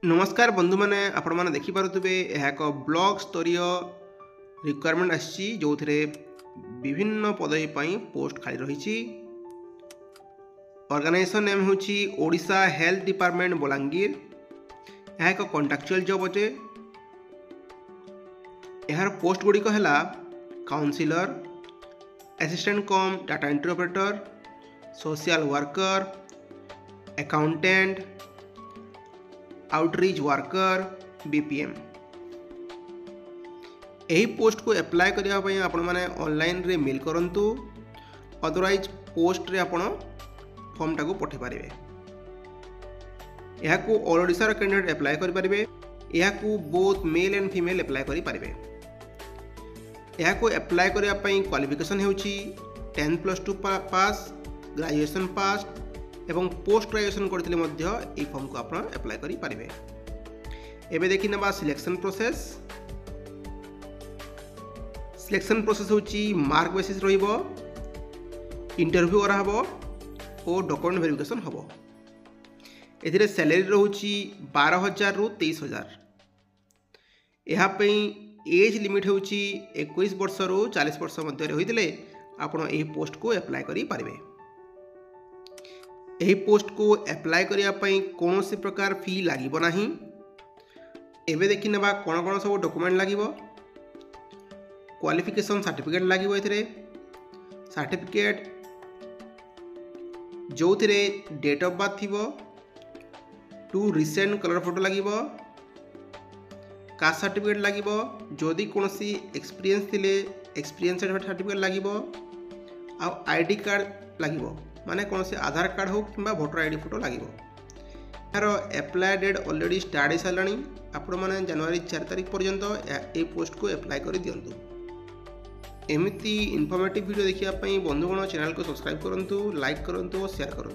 नमस्कार बंधु मैंने आपण मैंने देखिपे यह एक ब्लॉक स्तरीय रिक्वायरमेंट आसी जो थे विभिन्न पदवी पोस्ट खाली रही। ऑर्गेनाइजेशन नेम हूँ ओडिशा हेल्थ डिपार्टमेंट बलांगीर। यह एक कॉन्ट्रैक्चुअल जॉब अटे। यार पोस्ट गुड़िक है counsellor, assistant cum data entry operator, social worker, accountant, outreach worker, BPM. यही पोस्ट को अप्लाई करने आपण मैंने ऑनलाइन रे मेल करंतु, अदरवाइज पोस्ट रे आपण फॉर्म टाको पठे पारिबे। यह को ऑल ओडिशा कैंडिडेट अप्लाई करि पारिबे। यह को both male and female apply करि पारिबे। यह को अप्लाई करने क्वालिफिकेशन होची 10+2 पास, ग्रेजुएशन पास एवं पोस्ट ग्रेजुएशन करथिले मध्य ए फॉर्म को आपण अप्लाई करि पारिबे। एबे देखि नबा सिलेक्शन प्रोसेस। सिलेक्शन प्रोसेस होची मार्क बेसिस रहिबो, इंटरव्यू करा हबो और डॉक्यूमेंट वेरिफिकेशन हबो। एथिरे सैलरी रहूची 12,000 रु 23,000। यहा पे एज लिमिट होची 21 वर्ष रु 40 वर्ष मध्य होइतिले आपण ए पोस्ट को अप्लाई करि पारिबे। यही पोस्ट को अप्लाई करने कौन सी प्रकार फी लगे ना। एवं देखी ना कौन कौन सब डॉक्यूमेंट लगे। क्वालिफिकेशन सर्टिफिकेट लगे। सर्टिफिकेट जो थे डेट ऑफ बर्थ थी, 2 रिसेंट कलर फोटो लगे, कास्ट सर्टिफिकेट लगे, जदि कौन एक्सपीरियंस थिले एक्सपीरियंस सर्टिफिकेट लगे, आईडी कार्ड लगे, माने कौन से आधार कार्ड हो कि भोटर आईडी फोटो लगे। यार अप्लाई डेट ऑलरेडी स्टार्ट हो सारा। आपण मैंने जनवरी 4 तारीख पर्यंत ए पोस्ट को अप्लाई कर दिंतु। एमती इनफॉर्मेटिव वीडियो देखा बंधुगण चैनल को सब्सक्राइब करूँ, लाइक करूँ और शेयर करूँ।